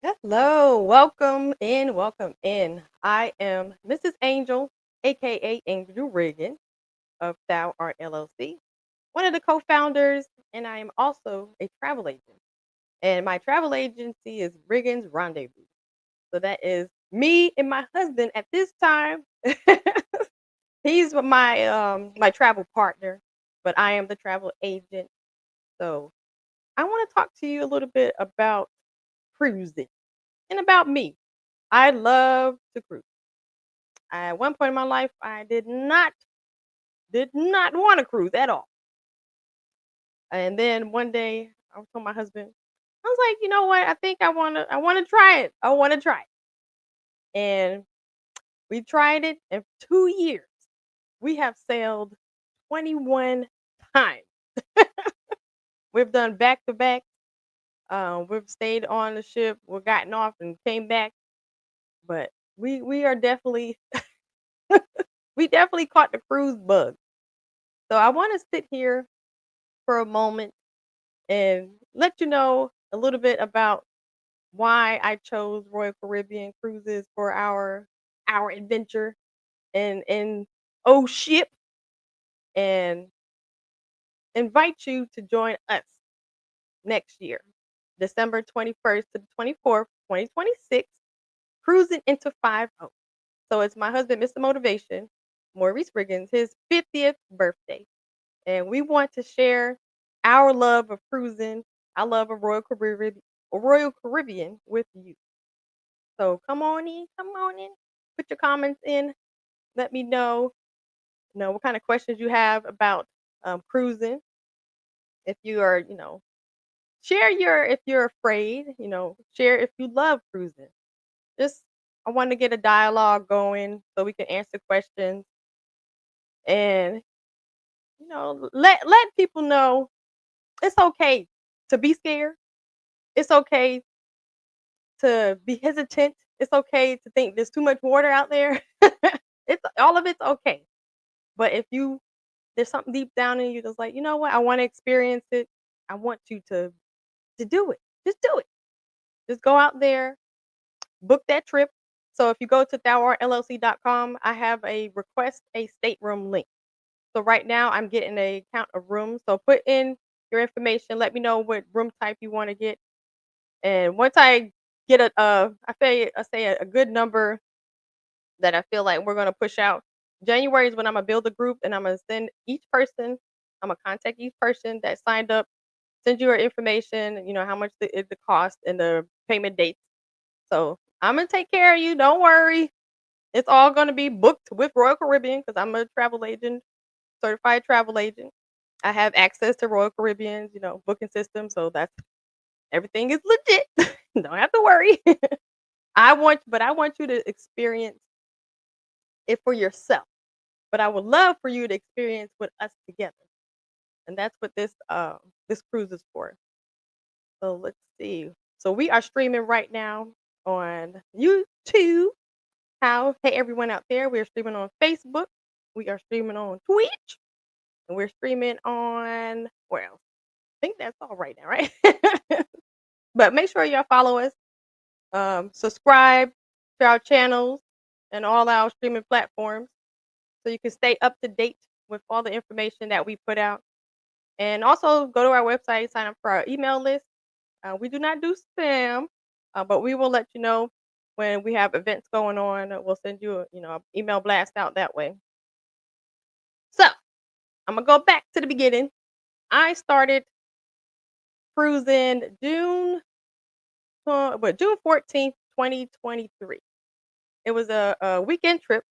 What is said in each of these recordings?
Hello, welcome in, welcome in. I am Mrs. Angel, aka Angel Riggins of Thou Art LLC, one of the co-founders, and I am also a travel agent. And my travel agency is Riggins Rendezvous. So that is me and my husband at this time. He's my travel partner, but I am the travel agent. So I want to talk to you a little bit about cruising and about me. I love to cruise. At one point in my life, I did not want to cruise at all. And then one day, I told my husband, I was like, you know what? I think I wanna try it. I wanna try it. And we tried it. In 2 years, we have sailed 21 times. We've done back to back. We've stayed on the ship. We've gotten off and came back. But we are definitely we definitely caught the cruise bug. So I want to sit here for a moment and let you know a little bit about why I chose Royal Caribbean Cruises for our adventure and oh ship, and invite you to join us next year, December 21st to the 24th, 2026, cruising into 5 So it's my husband, Mr. Motivation, Maurice Riggins, his 50th birthday. And we want to share our love of cruising, our love of Royal Caribbean with you. So come on in, put your comments in, let me know what kind of questions you have about cruising. If you are, share your if you're afraid, share if you love cruising. Just I want to get a dialogue going so we can answer questions and let people know it's okay to be scared. It's okay to be hesitant. It's okay to think there's too much water out there. It's all of it's okay. But if you there's something deep down in you that's like, you know what, I want to experience it. I want you to do it. Just do it. Just go out there, book that trip. So if you go to thowartllc.com, I have a request a stateroom link. So right now I'm getting a count of rooms. So put in your information. Let me know what room type you want to get. And once I get I say a good number that I feel like we're gonna push out. January is when Imma build a group and Imma send each person Imma contact each person that signed up, send you our information, how much the cost and the payment dates. So, Imma take care of you, don't worry. It's all gonna be booked with Royal Caribbean because 'cause I'm a travel agent, certified travel agent. I have access to Royal Caribbean's, booking system, so that's everything is legit. Don't have to worry. I want you to experience it for yourself. But I would love for you to experience with us together, and that's what this cruise is for. So let's see. So we are streaming right now on YouTube. Hey everyone out there, we are streaming on Facebook. We are streaming on Twitch, and we're streaming on where else? I think that's all right now, right? But make sure y'all follow us, subscribe to our channels and all our streaming platforms so you can stay up to date with all the information that we put out. And also go to our website, sign up for our email list. We do not do spam, but we will let you know when we have events going on. We'll send you a email blast out that way. So I'm gonna go back to the beginning. I started cruising June 14th, 2023. It was a weekend trip.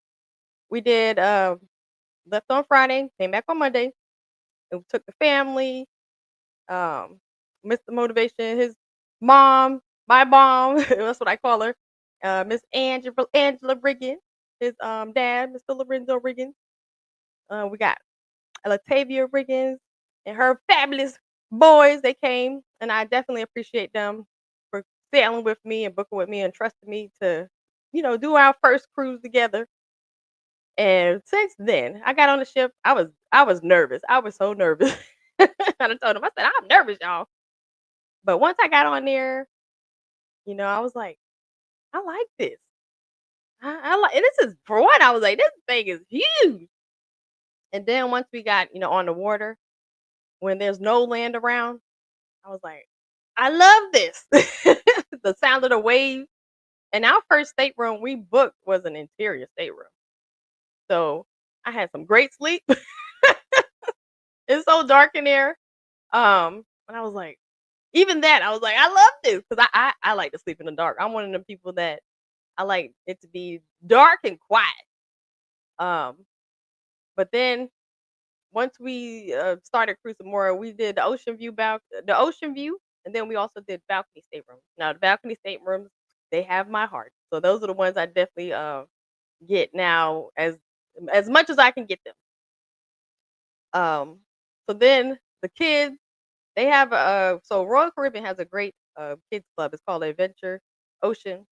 We did left on Friday, came back on Monday, and we took the family, um, Mr. Motivation, his mom, my mom, that's what I call her, Miss Angela Riggins, his dad, Mr. Lorenzo Riggins. We got Latavia Riggins and her fabulous boys. They came, and I definitely appreciate them for sailing with me and booking with me and trusting me to, do our first cruise together. And since then, I got on the ship. I was nervous. I was so nervous. And I told him, I said, I'm nervous, y'all. But once I got on there, I was like, "I like this. I like and this is for what I was like, "This thing is huge." And then once we got, on the water, when there's no land around, I was like, "I love this." The sound of the waves. And our first stateroom we booked was an interior stateroom. So, I had some great sleep. It's so dark in there. And I was like even that, I was like, "I love this," 'cause I like to sleep in the dark. I'm one of them people that I like it to be dark and quiet. Um, but then once we, started cruising more, we did the ocean view, and then we also did balcony staterooms. Now the balcony staterooms, they have my heart. So those are the ones I definitely, get now as much as I can get them. Um, so then the kids, they have so Royal Caribbean has a great, kids club. It's called Adventure Ocean,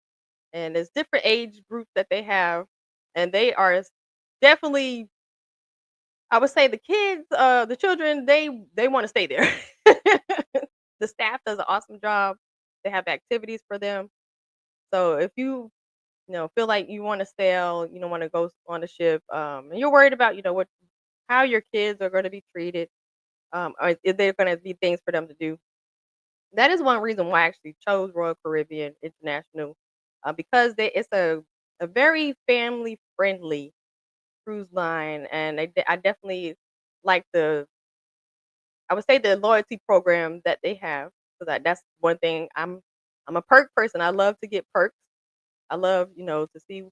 and there's different age groups that they have, and they are definitely I would say the children, they wanna stay there. The staff does an awesome job. They have activities for them. So if feel like you wanna sail, you don't wanna go on a ship, and you're worried about, how your kids are gonna be treated, or is there gonna be things for them to do. That is one reason why I actually chose Royal Caribbean International, because it's a very family friendly cruise line, and I definitely like I would say the loyalty program that they have. So that's one thing. I'm a perk person. I love to get perks. I love, to see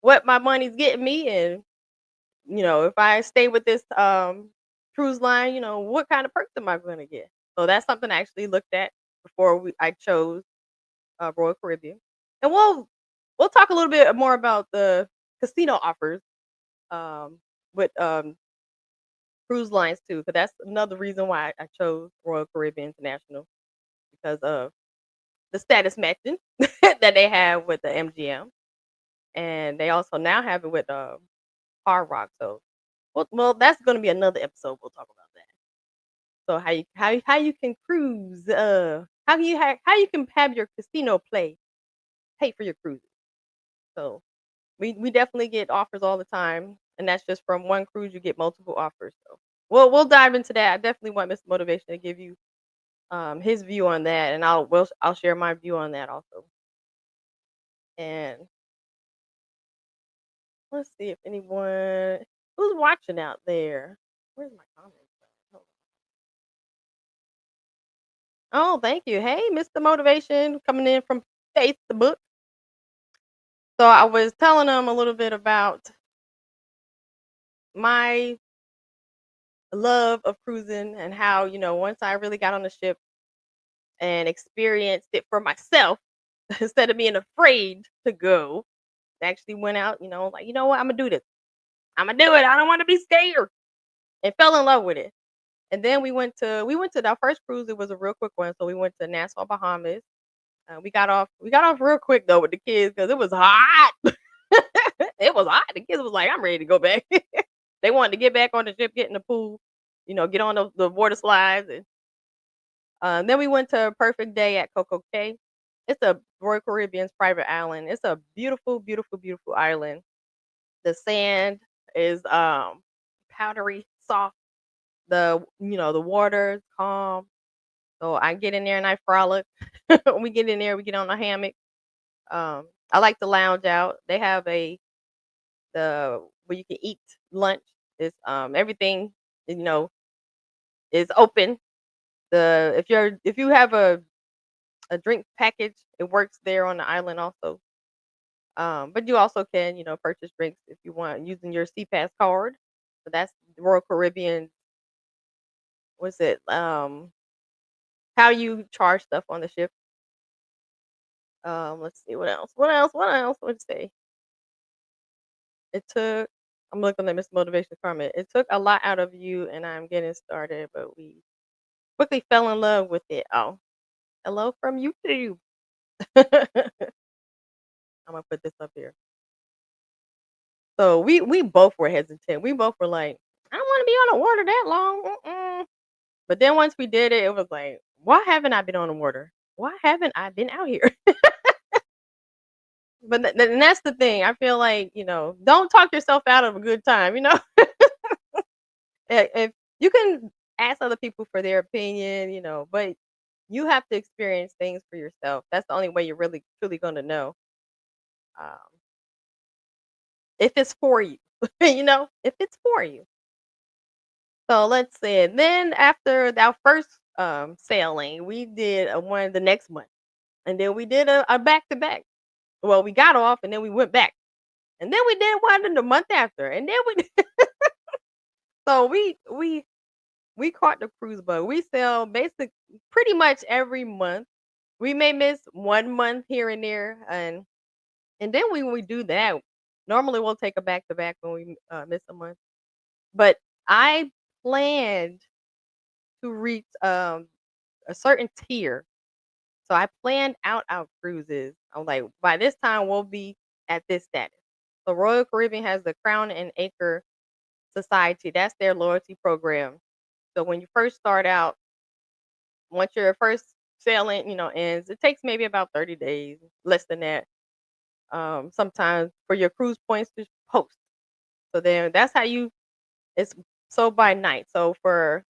what my money's getting me, and if I stay with this cruise line, what kind of perks am I going to get? So that's something I actually looked at before I chose Royal Caribbean. And we'll talk a little bit more about the casino offers with cruise lines too, because that's another reason why I chose Royal Caribbean International because of the status matching that they have with the MGM, and they also now have it with Hard Rock. So, well, that's going to be another episode. We'll talk about that. So how you can cruise, how you can have your casino play pay for your cruises. So we definitely get offers all the time, and that's just from one cruise. You get multiple offers. So we'll dive into that. I definitely want Mr. Motivation to give you his view on that, and I'll share my view on that also. And let's see if anyone who's watching out there. Where's my comments? Hold on. Oh, thank you. Hey, Mr. Motivation, coming in from Facebook. So I was telling them a little bit about my love of cruising and how once I really got on the ship and experienced it for myself instead of being afraid to go. I actually went out, like, you know what, I'm gonna do this. I'm gonna do it. I don't want to be scared, and fell in love with it. And then we went to our first cruise. It was a real quick one, so we went to Nassau, Bahamas. We got off real quick though with the kids because it was hot. It was hot. The kids was like, I'm ready to go back. They wanted to get back on the ship, get in the pool, get on the water slides, and then we went to a perfect day at Coco Cay. It's a Royal Caribbean's private island. It's a beautiful, beautiful, beautiful island. The sand is powdery, soft. The water is calm. So I get in there and I frolic. We get in there, we get on the hammock. I like to lounge out. They have the where you can eat lunch. It's everything, you know, is open. If you have a drink package, it works there on the island also. But you also can, purchase drinks if you want using your CPass card. So that's Royal Caribbean. What's it? How you charge stuff on the ship. Let's see what else. What else? What else? Let's see. It took. I'm looking at Miss Motivation comment. It took a lot out of you, and I'm getting started, but we quickly fell in love with it. Oh, hello from YouTube. I'm gonna put this up here. So we both were hesitant. We both were like, I don't want to be on the water that long. Mm-mm. But then once we did it, it was like, why haven't I been on the water? Why haven't I been out here? and that's the thing. I feel like, don't talk yourself out of a good time, you know? If you can ask other people for their opinion, but you have to experience things for yourself. That's the only way you're really truly gonna know, um, if it's for you, if it's for you. So let's see. Then after our first sailing, we did a one the next month, and then we did a back to back. Well, we got off, and then we went back, and then we did one in the month after, and then we. So we caught the cruise boat. We sail basic pretty much every month. We may miss 1 month here and there, and then when we do that, normally we'll take a back to back when we miss a month. But I planned to reach a certain tier, so I planned out our cruises. I'm like, by this time we'll be at this status. So Royal Caribbean has the Crown and Anchor Society. That's their loyalty program. So when you first start out, once your first sailing, ends, it takes maybe about 30 days, less than that. Sometimes for your cruise points to post. So then that's how it's so by night. So for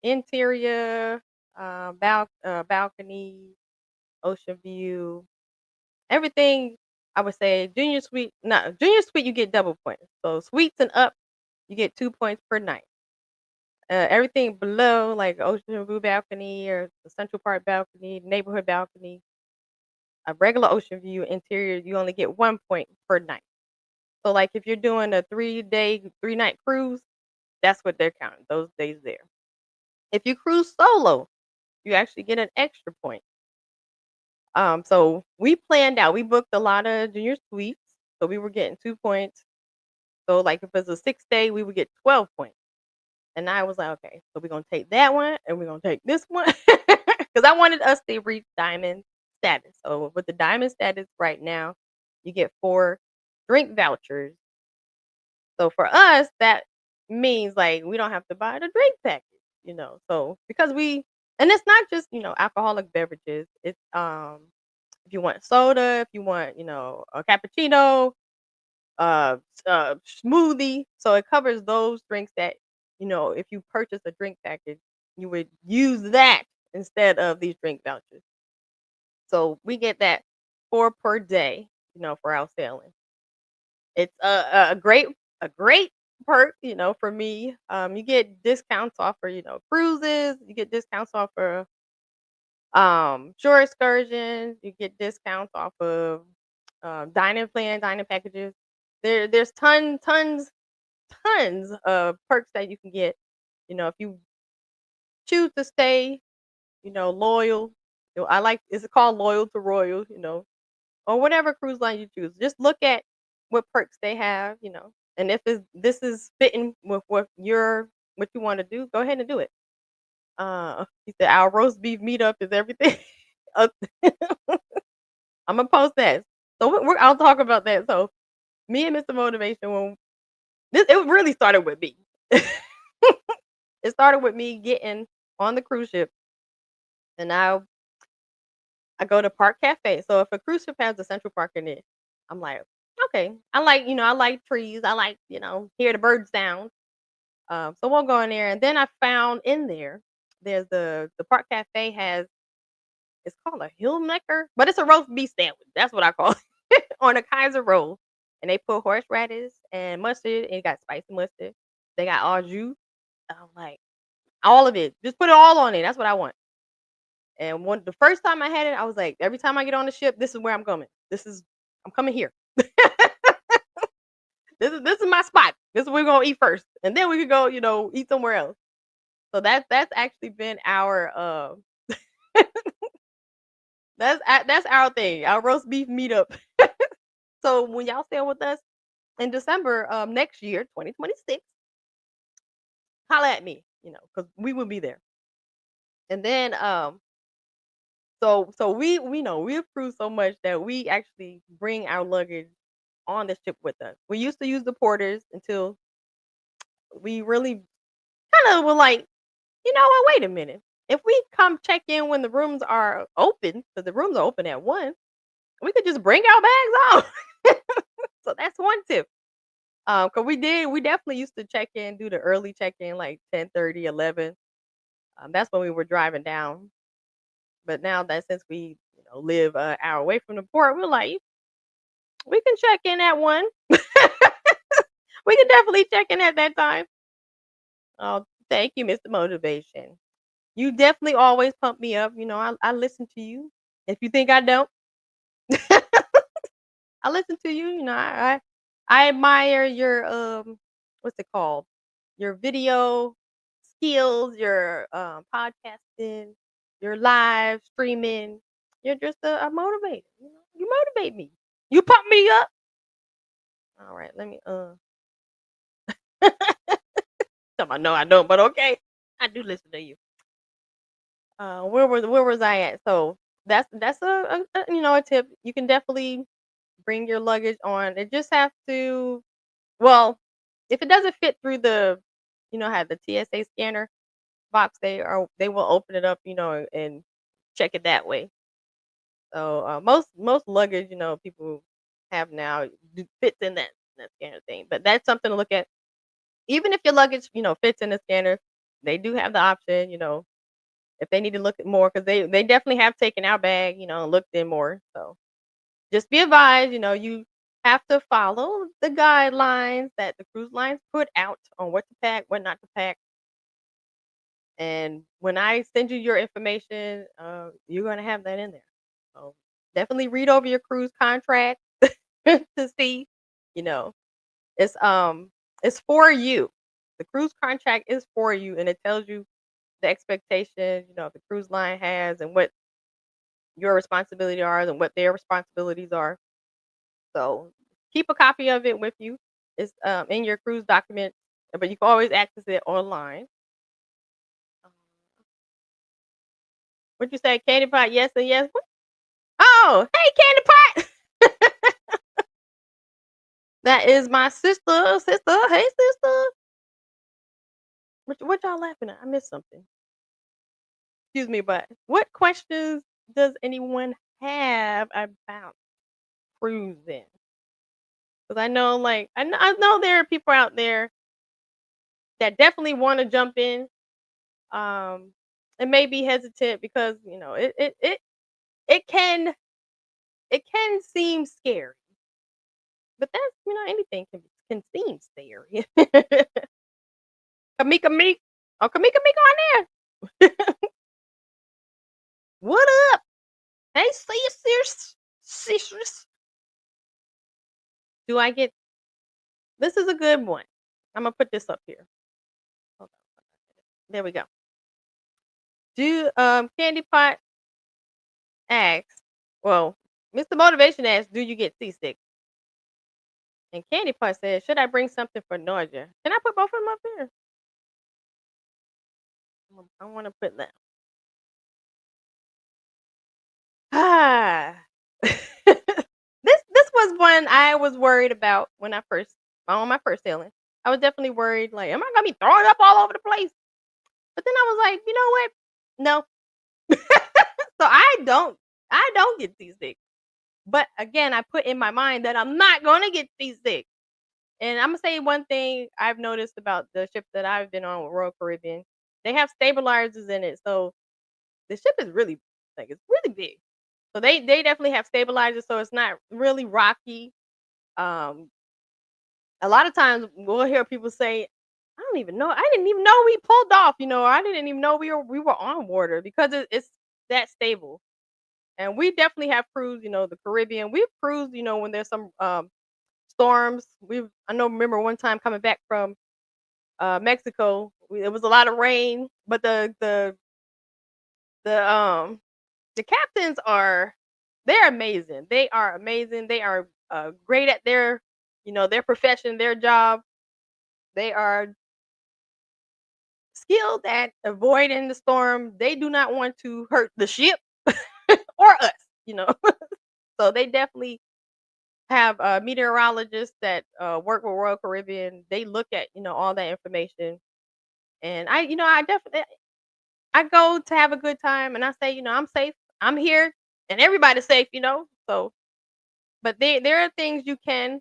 interior, balcony, ocean view, everything, I would say junior suite. Not junior suite, you get double points. So suites and up, you get 2 points per night. Everything below, like ocean view balcony or the central park balcony, neighborhood balcony, a regular ocean view interior, you only get 1 point per night. So, like if you're doing a 3-day, 3-night cruise, that's what they're counting, those days there. If you cruise solo, you actually get an extra point. So we planned out, we booked a lot of junior suites, so we were getting 2 points. So, like if it's a 6-day, we would get 12 points. And I was like, okay, so we're gonna take that one and we're gonna take this one. Because I wanted us to reach diamond status. So with the diamond status right now, you get 4 drink vouchers. So for us, that means like we don't have to buy the drink package. So because and it's not just, alcoholic beverages. It's if you want soda, if you want, a cappuccino, smoothie. So it covers those drinks that, if you purchase a drink package, you would use that instead of these drink vouchers. So we get that 4 per day, for our sailing. It's a great perk, for me. You get discounts off for, cruises, you get discounts off for shore excursions, you get discounts off of dining packages. There's tons of perks that you can get, if you choose to stay, loyal. I like it's called loyal to royal, or whatever cruise line you choose. Just look at what perks they have, and if this is fitting with what you want to do, go ahead and do it. He said our roast beef meetup is everything. Uh, I'm gonna post that. So I'll talk about that. So me and Mr. Motivation, when it really started with me. It started with me getting on the cruise ship, and I go to Park Cafe. So if a cruise ship has a Central Park in it, I'm like, okay. I like trees. I like, hear the bird sound. So we'll go in there, and then I found in there's the Park Cafe has it's called a Hillmaker, but it's a roast beef sandwich. That's what I call it on a Kaiser roll, and they put horseradish and mustard, and it got spicy mustard. They got au jus. I'm like all of it. Just put it all on it. That's what I want. And the first time I had it, I was like, every time I get on the ship, this is where I'm coming. I'm coming here. This is my spot. This is where we're gonna eat first, and then we could go, eat somewhere else. So that's actually been our that's our thing, our roast beef meetup. So when y'all sail with us in December next year, 2026, holla at me, because we will be there. And then so we know we approved so much that we actually bring our luggage on the ship with us. We used to use the porters until we really kind of were like, you know what? Wait a minute. If we come check in when the rooms are open, because the rooms are open at 1, We could just bring our bags on. So that's one tip. 'Cause we definitely used to check in, do the early check-in, like 10:30, 11. That's when we were driving down. But now that since we, live an hour away from the port, we're like, we can check in at 1. We can definitely check in at that time. Oh, thank you, Mr. Motivation. You definitely always pump me up. I listen to you. If you think I don't, I listen to you. I admire your what's it called? Your video skills, your podcasting, your live streaming. You're just a motivator. You motivate me. You pump me up. All right, let me Come on, no, I don't, but okay. I do listen to you. Where was I at? So that's a tip. You can definitely bring your luggage on. It just have to well, if it doesn't fit through have the TSA scanner box, they will open it up, and check it that way. So most luggage, people have now fits in that scanner thing. But that's something to look at. Even if your luggage, fits in the scanner, they do have the option, if they need to look at more, because they definitely have taken our bag, and looked in more. So just be advised, you have to follow the guidelines that the cruise lines put out on what to pack, what not to pack. And when I send you your information, you're gonna have that in there. So definitely read over your cruise contract to see, you know, it's it's for you. The cruise contract is for you, and it tells you the expectation, the cruise line has, and what your responsibility are and what their responsibilities are. So keep a copy of it with you. It's in your cruise document, but you can always access it online. Um, What you say, Candy Pot? Yes and yes. Oh, hey, Candy Pot. That is my sister. Sister, hey, sister. What y'all laughing at? I missed something. Excuse me, but what questions does anyone have about cruising? Because I know, like, I know there are people out there that definitely want to jump in, um, and may be hesitant because it can seem scary, but that's anything can seem scary. Kamika Meek, oh Kamika Meek on there. What up? Hey, sisters, sisters. Do I get? This is a good one. I'm gonna put this up here. Hold on. There we go. Do Candy Pot asks, well, Mr. Motivation asks, do you get seasick? And Candy Pot says, should I bring something for nausea? Can I put both of them up here? I want to put that. Ah. This was one I was worried about when I first on my first sailing. I was definitely worried, like, am I gonna be throwing up all over the place? But then I was like, you know what? No. So I don't get seasick. But again, I put in my mind that I'm not gonna get seasick. And I'm gonna say one thing I've noticed about the ship that I've been on with Royal Caribbean. They have stabilizers in it, so the ship is really like it's really big. So they definitely have stabilizers, so it's not really rocky. Um, a lot of times we'll hear people say, "I don't even know. I didn't even know we pulled off." I didn't even know we were on water because it's that stable. And we definitely have cruised, the Caribbean. We've cruised, when there's some storms. I know. Remember one time coming back from Mexico, it was a lot of rain, but the the captains they're amazing. They are amazing. They are great at their profession, their job. They are skilled at avoiding the storm. They do not want to hurt the ship or us, you know. So they definitely have meteorologists that work with Royal Caribbean. They look at all that information, and I definitely I go to have a good time, and I say I'm safe. I'm here, and everybody's safe. So But there are things you can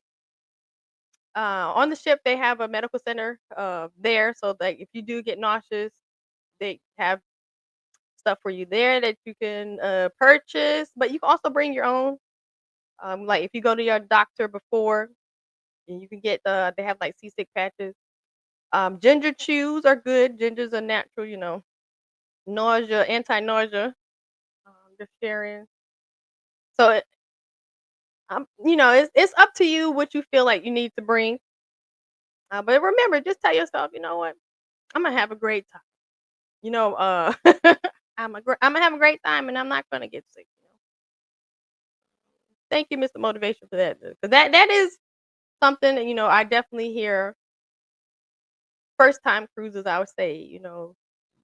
on the ship, they have a medical center, there, so that if you do get nauseous, they have stuff for you there that you can, purchase, but you can also bring your own. Like, if you go to your doctor before, and you can get they have, like, seasick patches. Ginger chews are good. Ginger's a natural, nausea anti-nausea, just sharing. So it's up to you what you feel like you need to bring, but remember, just tell yourself, "You know what? Imma have a great time." You know, Imma have a great time, and I'm not gonna get sick. Thank you, Mr. Motivation, for that, 'cause that is something that, I definitely hear first time cruisers, I would say,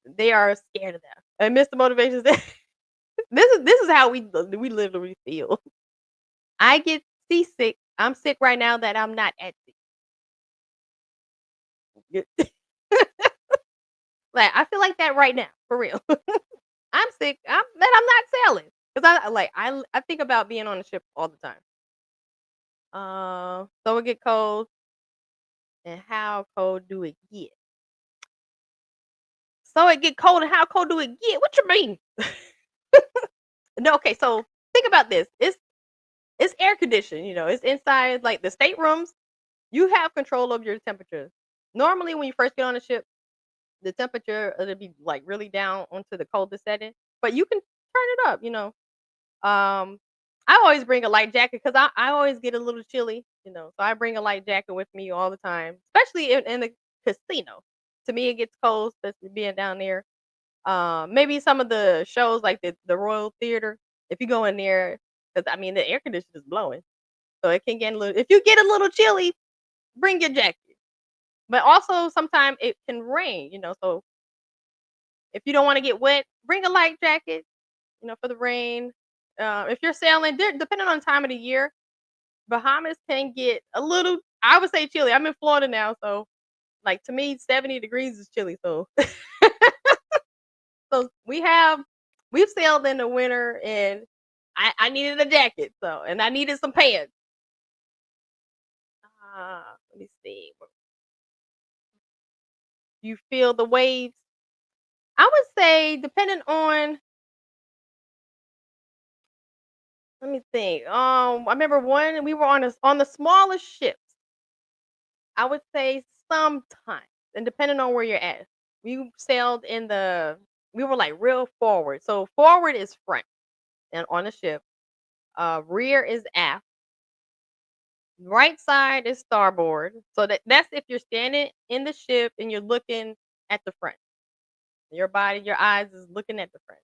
they are scared of that. And Mr. Motivation said, "This is how we live and we feel." I get seasick. I'm sick right now that I'm not at sea. Like, I feel like that right now, for real. I'm sick. I'm not sailing, 'cause I think about being on the ship all the time. So it get cold, and how cold do it get? So it get cold, and how cold do it get? What you mean? No, okay, so think about this. It's air conditioned, it's inside, like, the staterooms. You have control of your temperature. Normally, when you first get on a ship, the temperature, it'll be, like, really down onto the coldest setting, but you can turn it up. I always bring a light jacket because I always get a little chilly, so I bring a light jacket with me all the time, especially in the casino. To me, it gets cold, especially being down there. Maybe some of the shows like the Royal Theater, if you go in there, because I mean the air conditioner is blowing, so it can get a little. If you get a little chilly, bring your jacket. But also sometimes it can rain, so if you don't want to get wet, bring a light jacket, for the rain. If you're sailing, depending on the time of the year, Bahamas can get a little, I would say, chilly. I'm in Florida now, so, like, to me, 70 degrees is chilly, so so we've sailed in the winter, and I needed a jacket, and I needed some pants. Let me see. You feel the waves? I would say, depending on, let me think. I remember one we were on the smallest ships. I would say sometimes, and depending on where you're at. We sailed we were like real forward. So forward is front and on the ship. Rear is aft. Right side is starboard. So that's if you're standing in the ship and you're looking at the front. Your eyes is looking at the front.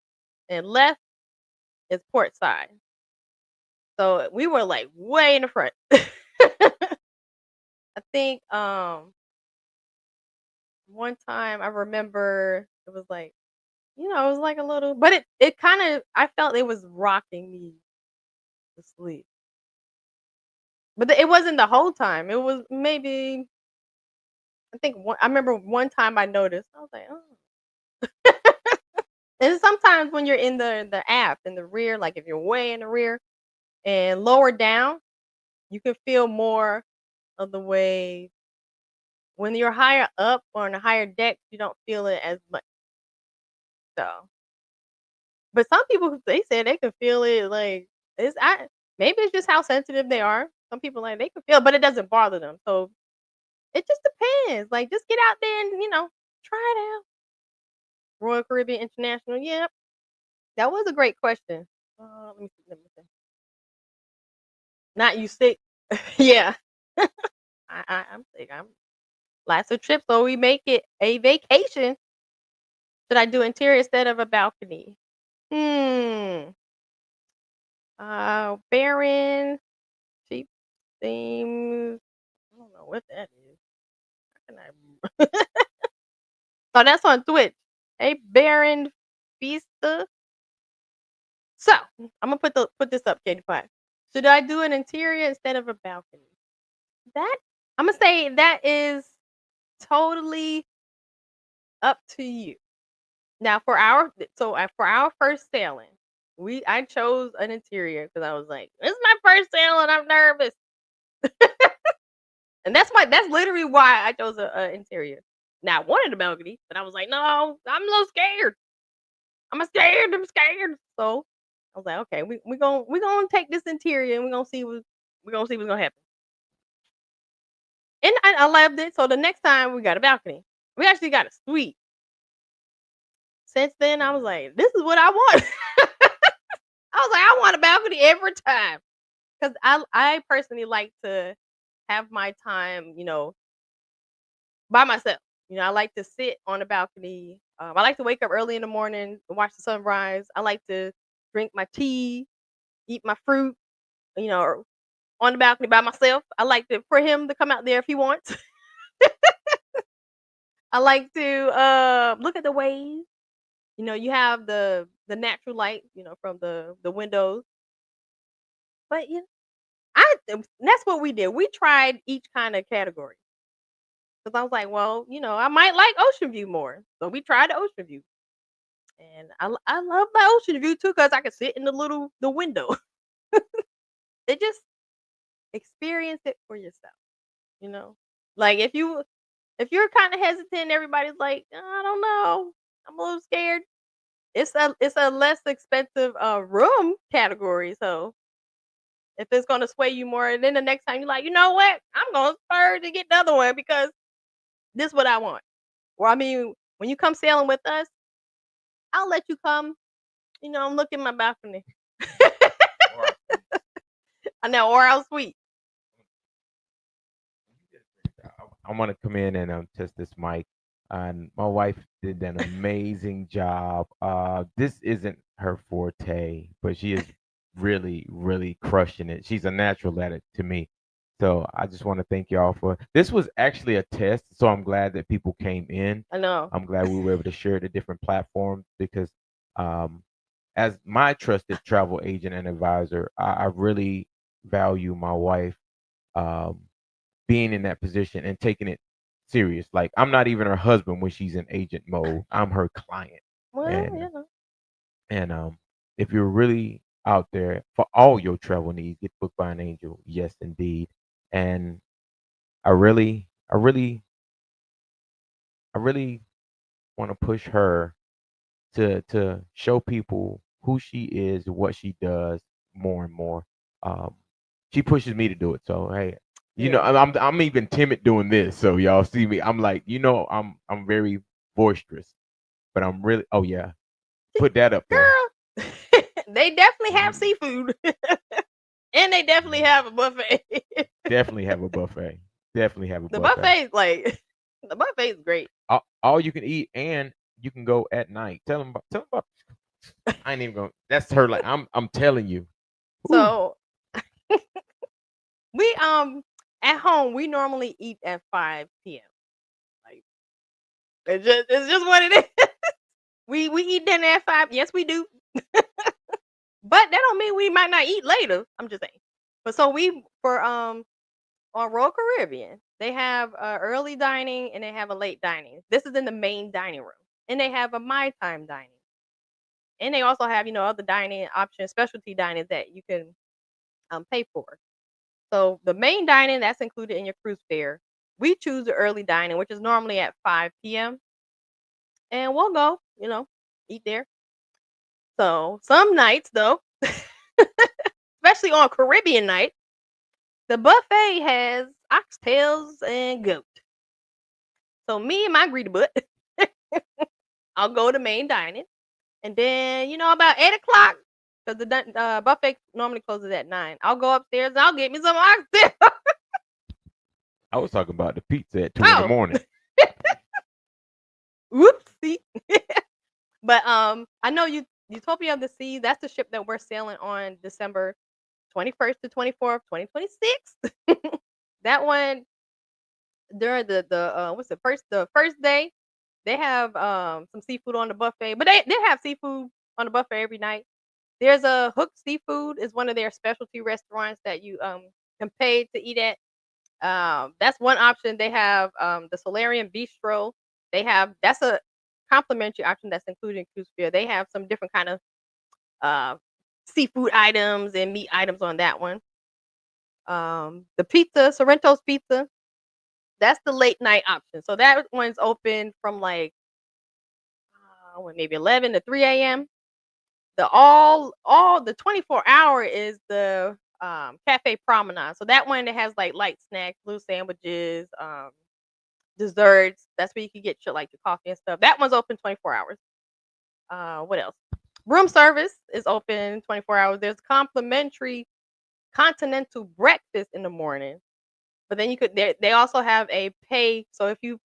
And left is port side. So we were like way in the front. I think one time I remember it was like, it was like a little, but it kind of, I felt it was rocking me to sleep. But it wasn't the whole time. It was maybe, I think I remember one time I noticed. I was like, "Oh." And sometimes when you're in the aft, in the rear, like if you're way in the rear and lower down, you can feel more of the wave. When you're higher up or on a higher deck, you don't feel it as much. So, but some people, they say they can feel it, like, maybe it's just how sensitive they are. Some people, like, they can feel, but it doesn't bother them. So it just depends. Like, just get out there and, try it out. Royal Caribbean International. Yep. That was a great question. Let me see. Let me see. Not you sick. Yeah. I'm sick. I'm lots of trips, so we make it a vacation. Should I do interior instead of a balcony? Hmm. Barren, cheap themes. I don't know what that is. How can I? Oh, that's on Twitch. Hey, Baron Fista. So I'm gonna put this up, Katie Pie. Should I do an interior instead of a balcony? That I'm gonna say that is totally up to you. Now for our first sailing. I chose an interior because I was like, "This is my first sale and I'm nervous." And that's literally why I chose a interior. Now, I wanted a balcony, but I was like, "No, I'm a little scared. I'm scared." So, I was like, "Okay, we gonna take this interior and we're gonna see what's gonna happen." And I loved it. So the next time we got a balcony. We actually got a suite. Since then, I was like, "This is what I want." I was like, "I want a balcony every time." 'Cause I personally like to have my time, by myself. I like to sit on the balcony. I like to wake up early in the morning and watch the sunrise. I like to drink my tea, eat my fruit, or on the balcony by myself. I like for him to come out there if he wants. I like to look at the waves. You have the natural light, from the windows. But that's what we did. We tried each kind of category. Because I was like, well, I might like ocean view more. So we tried the ocean view. And I love the ocean view too because I could sit in the window. It just experience it for yourself, you know. Like if you're kind of hesitant, everybody's like, I don't know, I'm a little scared. It's a less expensive room category, so if it's gonna sway you more, and then the next time you're like, you know what, I'm gonna spur to get the other one because this is what I want. Or I mean, when you come sailing with us, I'll let you come. Look in my balcony. Or I know, or I'll sweet. I want to come in and test this mic. And my wife did an amazing job. This isn't her forte, but she is really, really crushing it. She's a natural at it to me. So I just want to thank y'all for this. Was actually a test, so I'm glad that people came in. I know. I'm glad we were able to share the different platforms because, um, as my trusted travel agent and advisor, I really value my wife. Um, Being in that position and taking it serious. Like I'm not even her husband when she's in agent mode. I'm her client. Well, And if you're really out there for all your travel needs, get booked by an angel. Yes, indeed. And I really, I really, I really want to push her to show people who she is, what she does more and more. Um, she pushes me to do it. So hey, yeah. I'm even timid doing this. So y'all see me. I'm like, I'm very boisterous, but I'm really. Oh yeah, put that up there. Girl, they definitely have Mhm. seafood, and they definitely Mhm. have a buffet. Definitely have a buffet. Definitely have a The buffet. buffet is like the buffet is great. All you can eat, and you can go at night. Tell them about. I ain't even going. That's her. Like I'm telling you. Whew. So we at home we normally eat at 5 p.m. Like it's just what it is. We eat dinner at 5. Yes, we do. But that don't mean we might not eat later. I'm just saying. But so we for on Royal Caribbean, they have early dining and they have a late dining. This is in the main dining room. And they have a my time dining. And they also have, other dining options, specialty dining that you can pay for. So the main dining that's included in your cruise fare. We choose the early dining, which is normally at 5 p.m. And we'll go, eat there. So some nights though, especially on Caribbean night, the buffet has oxtails and goat. So me and my greedy butt, I'll go to main dining, and then about 8 o'clock, because the buffet normally closes at 9. I'll go upstairs and I'll get me some oxtail. I was talking about the pizza at 2 in the Oh, morning. whoopsie. But I know Utopia of the Sea. That's the ship that we're sailing on December 21st to 24th, 2026. That one during the what's the first day they have some seafood on the buffet, but they have seafood on the buffet every night. There's a Hook Seafood is one of their specialty restaurants that you can pay to eat at. That's one option. They have the Solarium Bistro. That's a complimentary option that's included in cruise fare. They have some different kind of seafood items and meat items on that one. The pizza, Sorrento's Pizza, that's the late night option. So that one's open from like maybe 11 to 3 a.m. The all the 24-hour is the Cafe Promenade. So that one that has like light snacks, little sandwiches, desserts. That's where you can get your like your coffee and stuff. That one's open 24 hours. What else? Room service is open 24 hours. There's complimentary continental breakfast in the morning. But then they also have a pay. So if you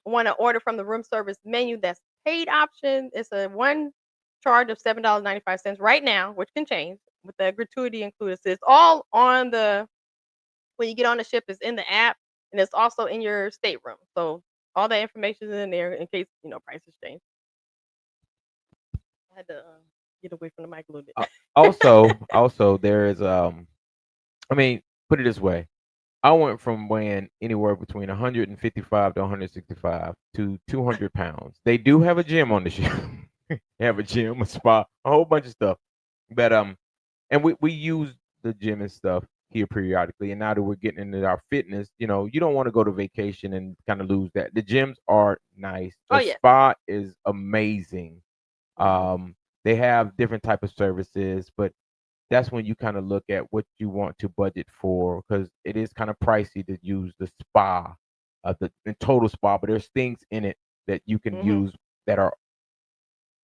want to order from the room service menu, that's paid option. It's a one charge of $7.95 right now, which can change with the gratuity included. So it's all on the when you get on the ship. It's in the app and it's also in your stateroom. So all that information is in there in case prices change. I had to get away from the mic a little bit. Also, there is I mean, put it this way. I went from weighing anywhere between 155 to 165 to 200 pounds. They do have a gym on the ship. They have a gym, a spa, a whole bunch of stuff. But and we use the gym and stuff here periodically. And now that we're getting into our fitness, you don't want to go to vacation and kind of lose that. The gyms are nice. Oh The yeah. spa is amazing. Hmm. Um, they have different type of services, but that's when you kind of look at what you want to budget for because it is kind of pricey to use the spa, the total spa. But there's things in it that you can Hmm. use that are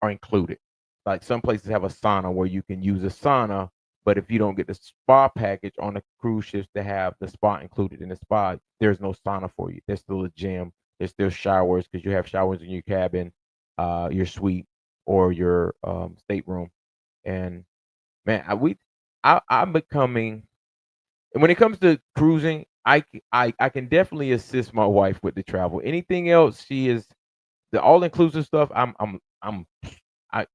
included. Like some places have a sauna where you can use a sauna, but if you don't get the spa package on the cruise ships that have the spa included in the spa, there's no sauna for you. There's still a gym. There's still showers because you have showers in your cabin, your suite, or your stateroom. And man, I'm becoming. And when it comes to cruising, I can definitely assist my wife with the travel. Anything else, she is the all inclusive stuff. I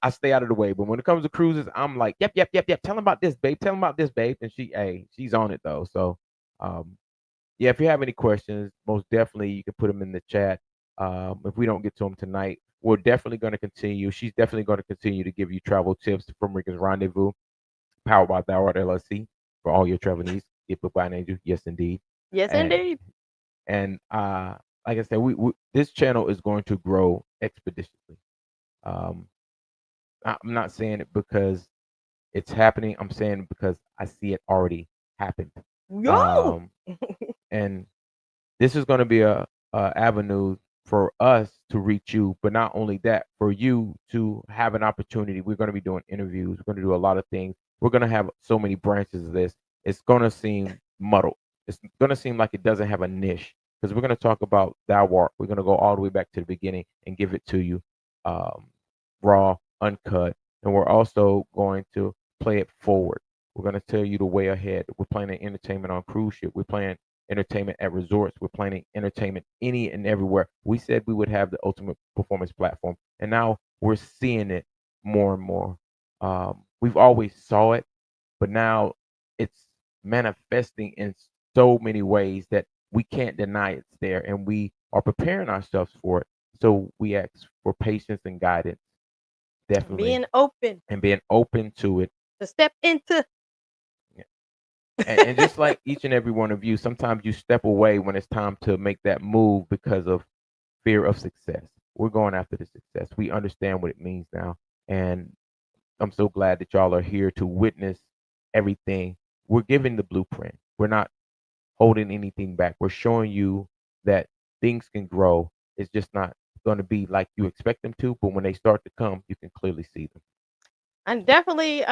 I stay out of the way. But when it comes to cruises, I'm like, yep, yep, yep, yep. Tell them about this, babe. Tell them about this, babe. And she's on it though. So, um, yeah. If you have any questions, most definitely you can put them in the chat. If we don't get to them tonight, we're definitely going to continue. She's definitely going to continue to give you travel tips from Riggins Rendezvous, powered by Thou Art LLC, for all your travel needs. Get booked by an angel, yes indeed. Yes, And indeed. and like I said, we this channel is going to grow expeditiously. Um, I'm not saying it because it's happening. I'm saying it because I see it already happened. Yo. Um, and this is going to be a avenue for us to reach you, but not only that, for you to have an opportunity. We're going to be doing interviews. We're going to do a lot of things. We're going to have so many branches of this. It's going to seem muddled. It's going to seem like it doesn't have a niche because we're going to talk about Thou Art. We're going to go all the way back to the beginning and give it to you, um, raw, uncut, and we're also going to play it forward. We're going to tell you the way ahead. We're playing entertainment on cruise ship. We're playing entertainment at resorts. We're planning entertainment any and everywhere. We said we would have the ultimate performance platform, and now we're seeing it more and more. We've always saw it, but now it's manifesting in so many ways that we can't deny it's there, and we are preparing ourselves for it. So we ask for patience and guidance, definitely, Being open and being open to it. to step into. And just like each and every one of you, sometimes you step away when it's time to make that move because of fear of success. We're going after the success. We understand what it means now. And I'm so glad that y'all are here to witness everything. We're giving the blueprint. We're not holding anything back. We're showing you that things can grow. It's just not going to be like you expect them to, but when they start to come, you can clearly see them. And definitely,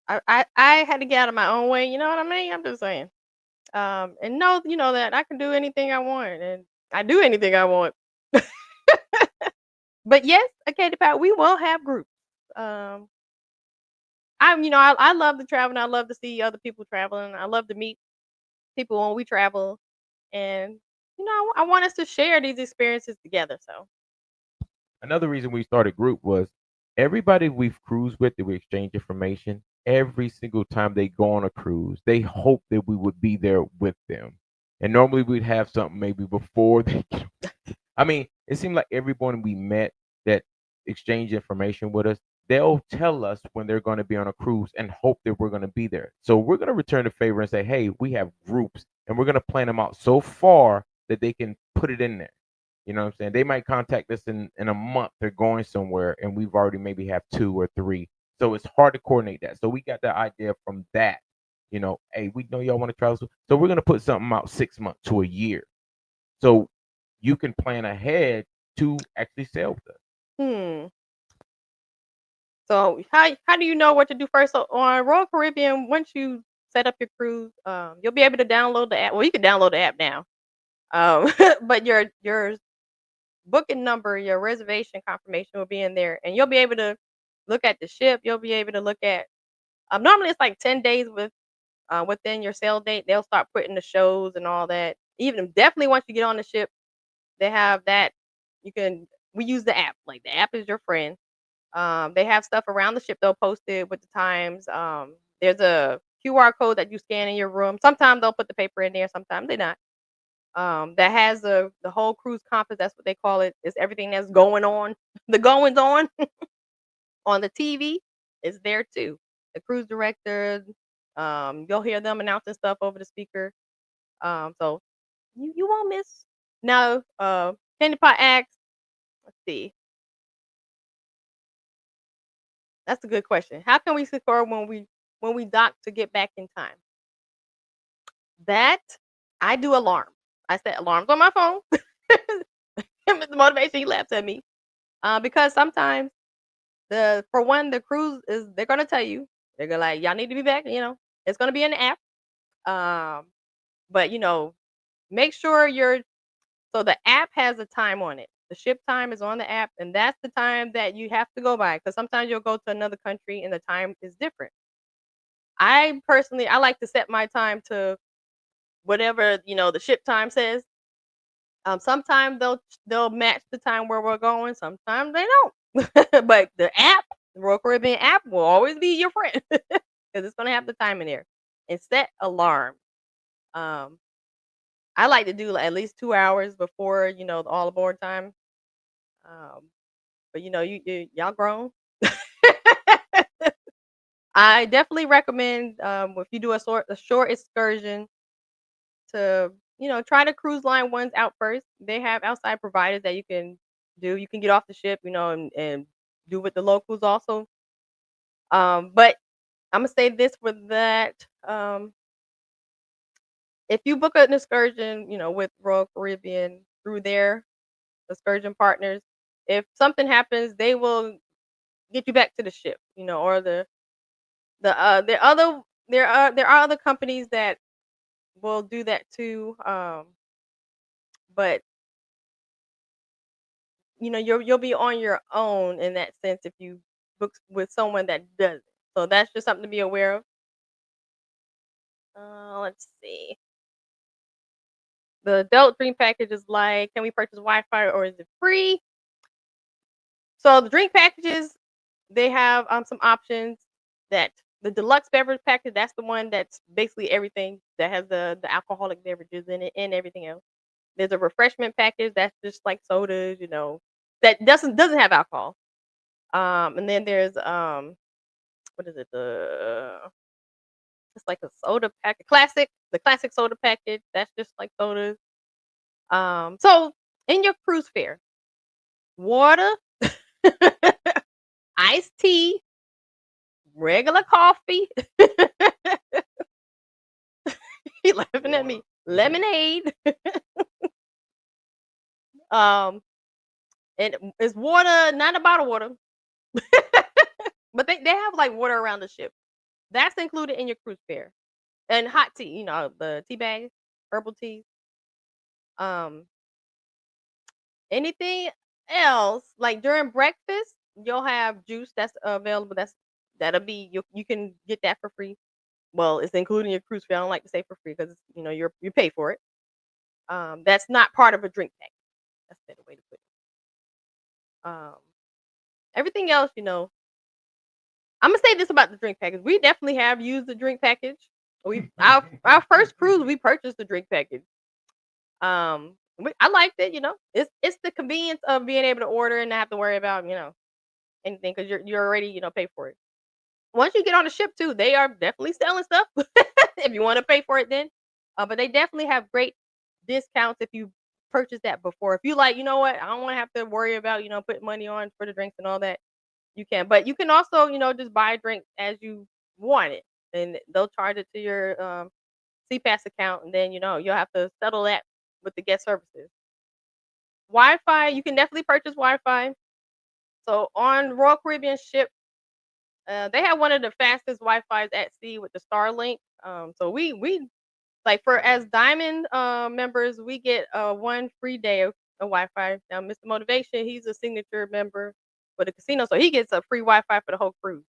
I had to get out of my own way. You know what I mean? I'm just saying. And know that I can do anything I want, and I do anything I want. But yes, okay, about we will have groups. Um, I love to travel, and I love to see other people traveling. I love to meet people when we travel, and I want us to share these experiences together. So Another reason we started group was everybody we've cruised with that we exchange information every single time they go on a cruise, they hope that we would be there with them. And normally we'd have something maybe before they I mean, it seemed like everyone we met that exchanged information with us, they'll tell us when they're going to be on a cruise and hope that we're going to be there. So we're going to return the favor and say, hey, we have groups and we're going to plan them out so far that they can put it in there. You know what I'm saying? They might contact us in a month. They're going somewhere and we've already maybe have two or three. So it's hard to coordinate that. So we got the idea from that. Hey, we know y'all want to travel. So we're going to put something out 6 months to a year. So you can plan ahead to actually sail with us. Hmm. So how do you know what to do first? So on Royal Caribbean, once you set up your cruise, you'll be able to download the app. Well, you can download the app now. But your booking number, your reservation confirmation will be in there, and you'll be able to look at the ship. You'll be able to look at. Normally, it's like 10 days within your sail date. They'll start putting the shows and all that. Even definitely once you get on the ship, they have that. You can. We use the app. Like the app is your friend. They have stuff around the ship they'll post it with the times. There's a QR code that you scan in your room. Sometimes they'll put the paper in there, sometimes they not. That has the whole cruise compass. That's what they call it. It's everything that's going on, the goings on the TV is there too. The cruise director, you'll hear them announcing stuff over the speaker. So you won't miss. Now, Candy Pot asks, let's see. That's a good question. How can we secure when we dock to get back in time? That I do alarm. I set alarms on my phone. Mr. Motivation, he laughs at me. Because sometimes for one, the cruise is they're gonna tell you, they're gonna like, y'all need to be back, it's gonna be in the app. Um, but make sure so the app has a time on it. The ship time is on the app, and that's the time that you have to go by. Because sometimes you'll go to another country and the time is different. I personally I like to set my time to whatever, the ship time says. Sometimes they'll match the time where we're going, sometimes they don't. But the Royal Caribbean app will always be your friend because it's gonna have the time in there. And set alarm. Um, I like to do like at least 2 hours before, the all aboard time. Um, but y'all grown. I definitely recommend if you do a short excursion to, try the cruise line ones out first. They have outside providers that you can do. You can get off the ship, and do with the locals also. But I'm gonna say this for that. If you book an excursion, with Royal Caribbean through their excursion partners, if something happens, they will get you back to the ship, or the other there are other companies that will do that too. But you'll be on your own in that sense if you book with someone that doesn't. So that's just something to be aware of. Let's see. The adult drink package is like, can we purchase Wi-Fi or is it free? So the drink packages, they have some options that the deluxe beverage package, that's the one that's basically everything that has the alcoholic beverages in it and everything else. There's a refreshment package that's just like sodas, that doesn't have alcohol. And then there's what is it? It's like a soda packet, the classic soda package. That's just like sodas. So in your cruise fare, water, iced tea, regular coffee. He laughing at me. Lemonade. Um, and it's water, not a bottle water, but they have like water around the ship. That's included in your cruise fare. And hot tea, the tea bags, herbal tea. Um, Anything else, like during breakfast, you'll have juice that's available. That'll be you can get that for free. Well, it's including your cruise fare. I don't like to say for free because you pay for it. That's not part of a drink package. That's a better way to put it. Everything else, I'm gonna say this about the drink package. We definitely have used the drink package. We our first cruise, we purchased the drink package. I liked it. It's the convenience of being able to order and not have to worry about anything because you're already pay for it. Once you get on the ship too, they are definitely selling stuff if you want to pay for it then. But they definitely have great discounts if you purchase that before. If you like, you know what, I don't want to have to worry about putting money on for the drinks and all that. You can, but you can also just buy a drink as you want it, and they'll charge it to your CPass account, and then you'll have to settle that with the guest services. Wi-Fi, you can definitely purchase Wi-Fi. So on Royal Caribbean ship, they have one of the fastest Wi-Fi's at sea with the Starlink. So we like for as Diamond members, we get one free day of Wi-Fi. Now, Mr. Motivation, he's a signature member for the casino, so he gets a free Wi-Fi for the whole cruise.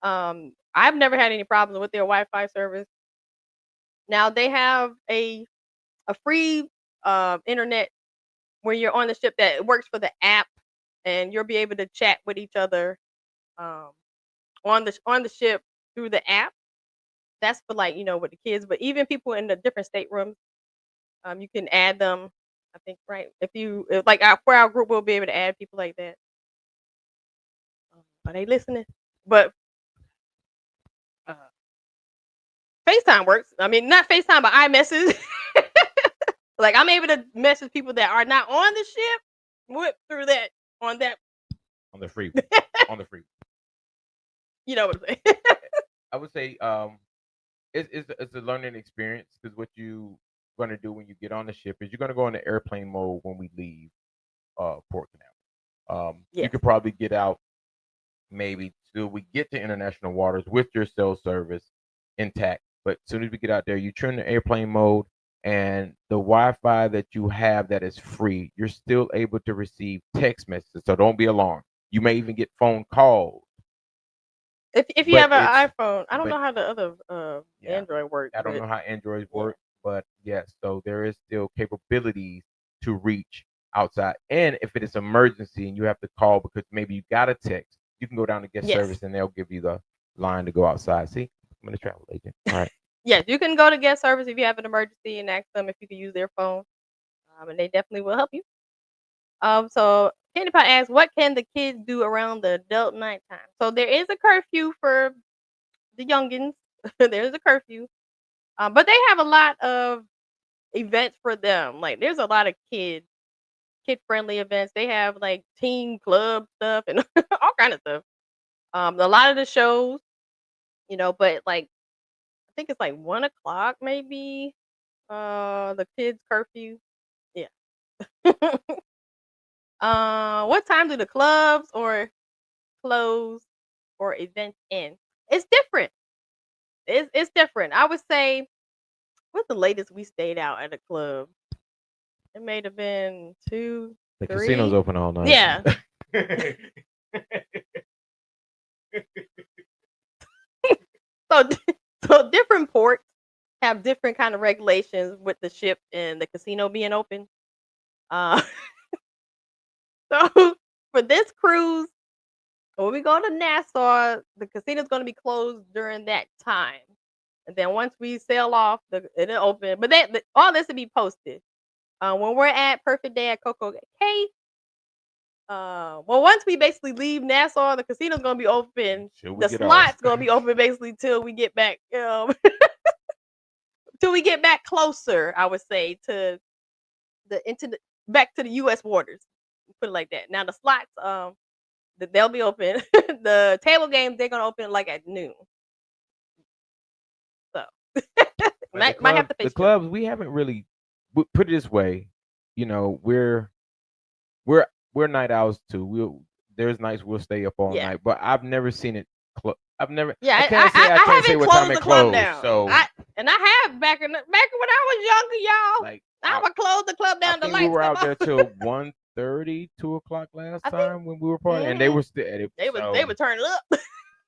I've never had any problems with their Wi-Fi service. Now they have a free internet when you're on the ship that works for the app, and you'll be able to chat with each other um, on the ship through the app. That's for like with the kids, but even people in the different staterooms, you can add them. I think right if like for our group, we'll be able to add people like that. Are they listening? But uh, FaceTime works. I mean, not FaceTime, but iMessage. Like I'm able to message people that are not on the ship through that on that. on the free on the free. You know what I'm saying? I would say it's a learning experience because what you going to do when you get on the ship is you're going to go into airplane mode when we leave Port Canal. You Yes. could probably get out maybe till we get to international waters with your cell service intact. But as soon as we get out there, you turn the airplane mode and the Wi-Fi that you have that is free, you're still able to receive text messages. So don't be alarmed. You may even get phone calls, If you but have an it's iPhone, I don't but know how the other yeah, Android works, I don't but know how Androids yeah. work, but yes, so there is still capabilities to reach outside. And if it is emergency and you have to call because maybe you got a text, you can go down to guest Yes. service and they'll give you the line to go outside. See, I'm in a travel agent. All right. Yes, you can go to guest service if you have an emergency and ask them if you can use their phone, and they definitely will help you. So Candy Pot asks, what can the kids do around the adult nighttime? So there is a curfew for the youngins. There's a curfew, but they have a lot of events for them. Like there's a lot of kid friendly events. They have like teen club stuff and all kind of stuff. A lot of the shows, but like I think it's like 1 o'clock maybe. The kids curfew. Yeah. What time do the clubs or close or events end? It's different. It's different. I would say what's the latest we stayed out at a club? It may have been two, The casino's 3. open all night. Yeah. So so different ports have different kind of regulations with the ship and the casino being open. Uh so for this cruise, when we go to Nassau, the casino's gonna be closed during that time. And then once we sail off, it'll open. But all this will be posted. When we're at Perfect Day at Coco Cay, well, once we basically leave Nassau, the casino's gonna be open. Should we The get off? slots gonna be open basically till we get back, till we get back closer. I would say to the into the back to the U.S. waters. Put it like that. Now the slots, they'll be open. The table games they're gonna open like at noon. So But might have to the face you. clubs, we haven't really put it this way. You know, we're we're night owls too. There's nights we'll stay up all Yeah. night, but I've never seen it. I've never. Yeah, I can't say. I I can't say haven't what time closed it the club closed. down. So I have back when I was younger, y'all. like, I would close the club I down. The think we lights were come out on. there till 1:30, 2 o'clock last I think time when we were partying, and they hmm were still at it. they So would turn it up.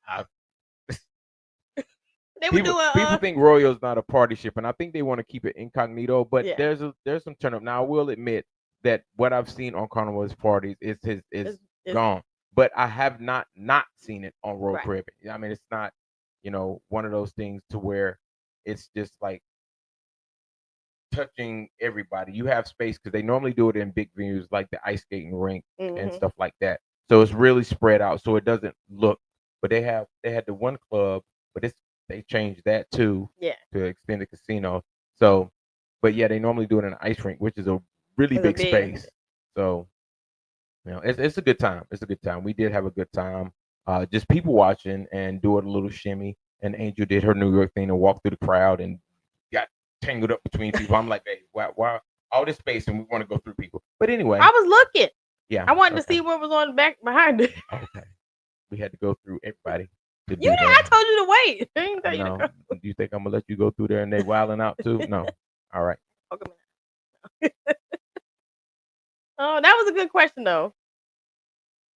I, They would do people a think Royal's not a party ship, and I think they want to keep it incognito. But yeah. there's some turn up. Now I will admit that what I've seen on Carnival's parties is It's gone, but I have not seen it on Royal right. Caribbean. I mean, it's not one of those things to where it's just like touching everybody. You have space because they normally do it in big venues like the ice skating rink and Hmm. stuff like that. So it's really spread out, so it doesn't look. But they had the one club, but they changed that too Yeah, to extend the casino. So, but yeah, they normally do it in an ice rink, which is a really it's a big big. space. So it's a good time. It's a good time. We did have a good time. Just people watching and doing a little shimmy. And Angel did her New York thing and walked through the crowd and got tangled up between people. I'm like, hey, why all this space and we want to go through people? But I anyway, was looking. yeah, I wanted to okay, see what was on the back behind it. okay. We had to go through everybody to You do know, that. I told you to wait. I didn't I tell you to know. go. Do you think I'm gonna let you go through there and they wilding out too? No. All right. Okay. Oh, that was a good question though.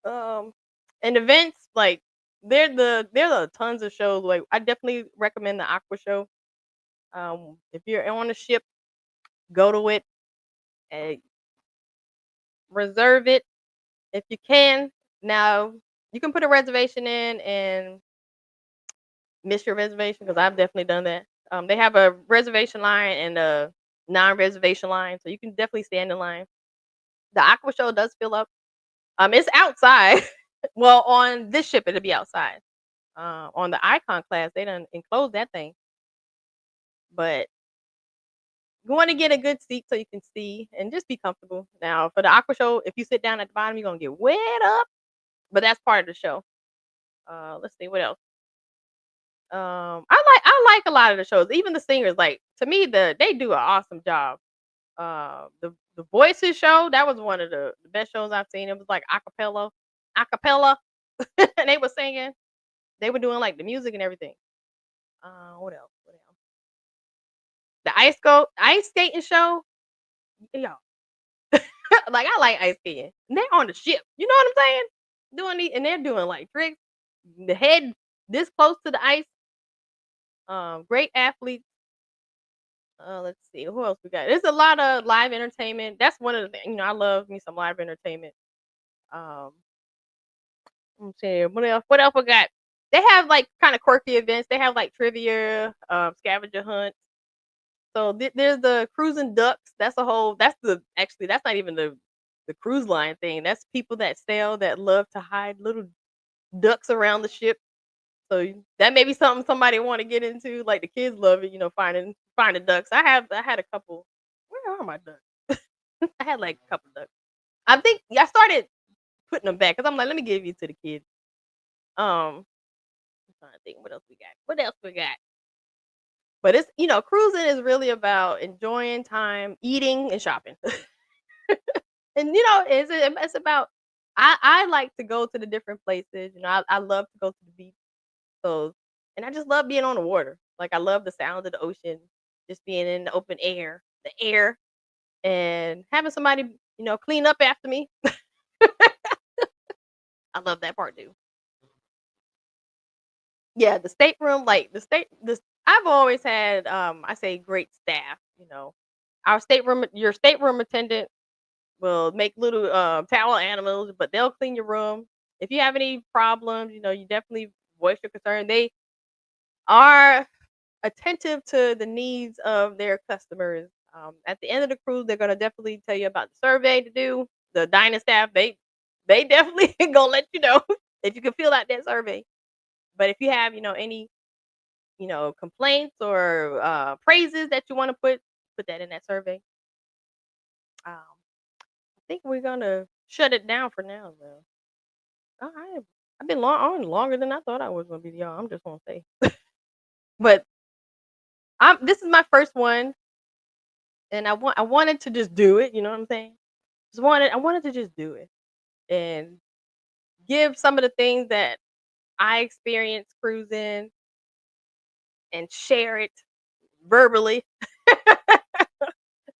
Um, and events like there are tons of shows. Like I definitely recommend the Aqua Show. If you're on a ship, go to it and reserve it if you can. Now you can put a reservation in and miss your reservation because I've definitely done that. They have a reservation line and a non-reservation line, so you can definitely stand in line. The Aqua Show does fill up. It's outside. Well, on this ship it'll be outside. On the Icon class, they done enclose that thing, but you want to get a good seat so you can see and just be comfortable. Now, for the Aqua Show, if you sit down at the bottom, you're gonna get wet up, but that's part of the show. Let's see what else. I like a lot of the shows, even the singers. Like to me, they do an awesome job. The Voices show that was one of the best shows I've seen. It was like acapella, and they were singing. They were doing like the music and everything. What else? What else? The ice skating show. Yeah, like I like ice skating. And they're on the ship. You know what I'm saying? Doing and they're doing like tricks. The head this close to the ice. Great athletes. Let's see who else we got. There's a lot of live entertainment. That's one of the things. I love me some live entertainment. Um, I'm saying what else? What else we got? They have like kind of quirky events. They have like trivia, scavenger hunts. So there's the cruising ducks. That's a whole. That's the actually. That's not even the cruise line thing. That's people that sail that love to hide little ducks around the ship. So that may be something somebody want to get into. Like the kids love it. Finding ducks. I had a couple. Where are my ducks? I had like a couple ducks. I think I started putting them back because I'm like, let me give you to the kids. I'm trying to think what else we got. What else we got? But it's cruising is really about enjoying time, eating and shopping. And it's about I like to go to the different places. I love to go to the beach. So and I just love being on the water. Like I love the sound of the ocean, just being in the open air, the air, and having somebody, clean up after me. I love that part too. Yeah, the stateroom, like this I've always had I say great staff, Our stateroom your stateroom attendant will make little towel animals, but they'll clean your room. If you have any problems, you definitely voice your concern. They are attentive to the needs of their customers. At the end of the cruise, they're gonna definitely tell you about the survey to do. The dining staff, they definitely gonna let you know that you can fill out that survey. But if you have, any, complaints or praises that you want to put that in that survey. I think we're gonna shut it down for now, though. I've been on longer than I thought I was gonna be, y'all. I'm just gonna say, but this is my first one, and I wanted to just do it. You know what I'm saying? I wanted to just do it and give some of the things that I experienced cruising and share it verbally,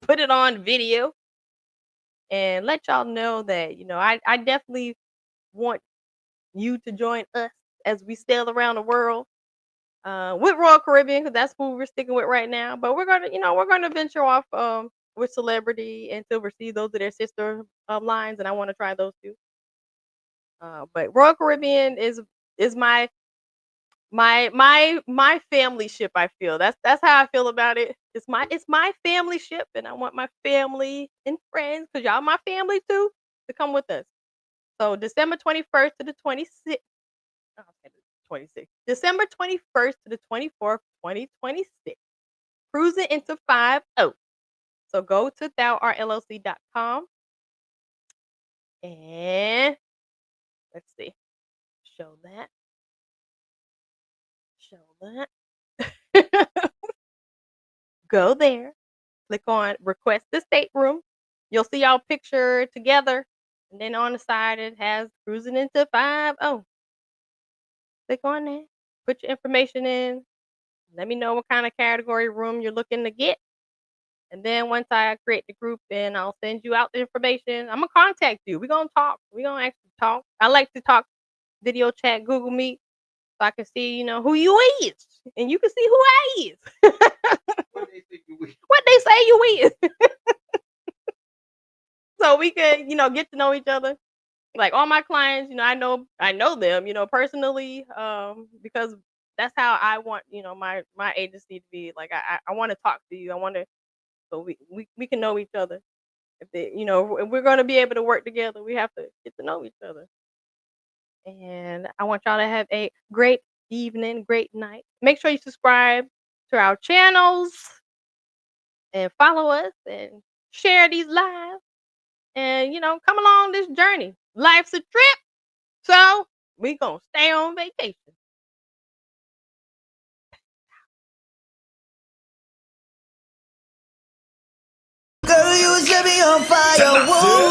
put it on video, and let y'all know that I definitely want you to join us as we sail around the world with Royal Caribbean because that's who we're sticking with right now. But we're gonna venture off with Celebrity and Silver Sea. Those are their sister lines, and I want to try those too. But Royal Caribbean is my family ship. I feel that's how I feel about it. It's my family ship, and I want my family and friends because y'all my family too to come with us. So December 21st to the 26th. Oh, okay, the 26th. December 21st to the 24th, 2026. Cruising into 5-0. So go to thourllc.com and let's see. Show that. Show that. Go there. Click on request the stateroom. You'll see our picture together. And then on the side it has cruising into 5-0. Click on that. Put your information in. Let me know what kind of category room you're looking to get. And then once I create the group, then I'll send you out the information. I'm gonna contact you. We're gonna talk. We're gonna actually talk. I like to talk video chat, Google Meet, so I can see, who you is. And you can see who I is. What they think you will. What they say you is. So we can, get to know each other. Like all my clients, I know them, personally, because that's how I want, my agency to be. Like I want to talk to you. I want to, so we can know each other. If we're gonna be able to work together, we have to get to know each other. And I want y'all to have a great evening, great night. Make sure you subscribe to our channels and follow us and share these lives. And come along this journey. Life's a trip, so we gonna stay on vacation. Girl, you set me on fire. Whoa.